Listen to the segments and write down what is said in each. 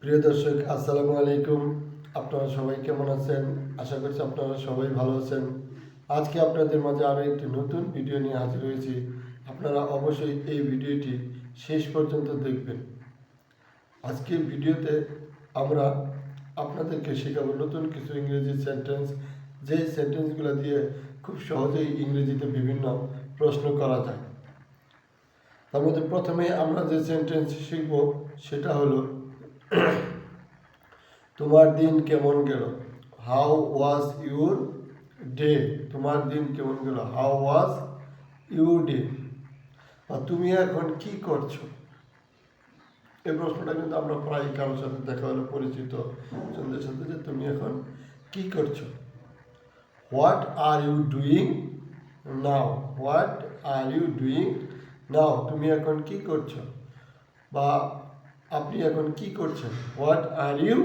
প্রিয় দর্শক, আসসালামু আলাইকুম। আপনারা সবাই কেমন আছেন? আশা করছি আপনারা সবাই ভালো আছেন। আজকে আপনাদের মাঝে আরও একটি নতুন ভিডিও নিয়ে হাজির হয়েছি। আপনারা অবশ্যই এই ভিডিওটি শেষ পর্যন্ত দেখবেন। আজকের ভিডিওতে আমরা আপনাদেরকে শেখাবো নতুন কিছু ইংরেজি সেন্টেন্স, যেই সেন্টেন্সগুলো দিয়ে খুব সহজেই ইংরেজিতে বিভিন্ন প্রশ্ন করা যায়। তার মধ্যে প্রথমে আমরা যে সেন্টেন্স শিখব সেটা হলো তোমার দিন কেমন গেল? How was your day? তোমার দিন কেমন গেল? How was your day? বা তুমি এখন কি করছো? এই প্রশ্নটা কিন্তু আমরা প্রায় কারোর সাথে দেখা হলে পরিচিত জনদের সাথে, যে তুমি এখন কি করছো। What are you doing now? What are you doing now? তুমি এখন কি করছো বা আপনি এখন কি করছেন? What are you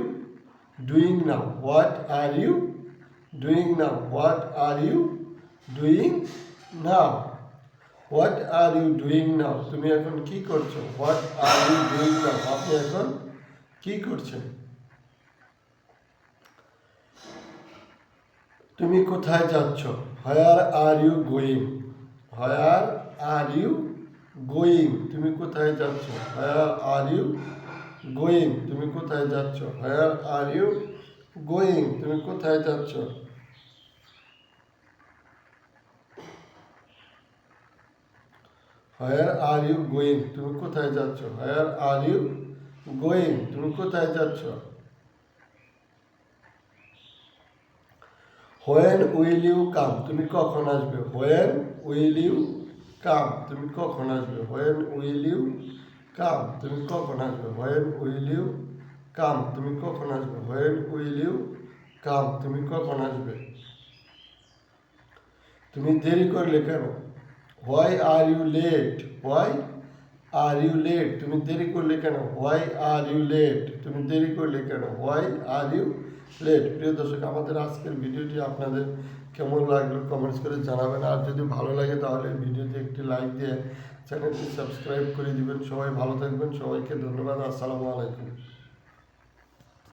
doing now? What are you doing now? What are you doing now? What are you doing now? তুমি এখন কি করছো? What are you doing now? আপনি এখন কি করছেন? তুমি কোথায় যাচ্ছ? Where are you going? Where are you going? তুমি কোথায় যাচ্ছ? Where are you going? তুমি কোথায় যাচ্ছ? Where are you going? তুমি কোথায় যাচ্ছ? Where are you going? তুমি কোথায় যাচ্ছ? Where are you going? তুমি কোথায় যাচ্ছ? When will you come? তুমি কখন আসবে? When will you come? তুমি কখন আসবে? When will you come? তুমি কখন আসবে? When will you come? তুমি কখন আসবে? When will you come? তুমি কখন আসবে? তুমি দেরি করলে কেন? Why are you late? Why are you late? তুমি দেরি করলে কেন? Why are you late? তুমি দেরি করলে কেন? Why are you late? প্রিয় দর্শক, আমাদের আজকের ভিডিওটি আপনাদের কেমন লাগলো কমেন্টস করে জানাবেন। আর যদি ভালো লাগে তাহলে ভিডিওতে একটি লাইক দিয়ে চ্যানেলটি সাবস্ক্রাইব করে দিবেন। সবাই ভালো থাকবেন। সবাইকে ধন্যবাদ। আসসালামু আলাইকুম।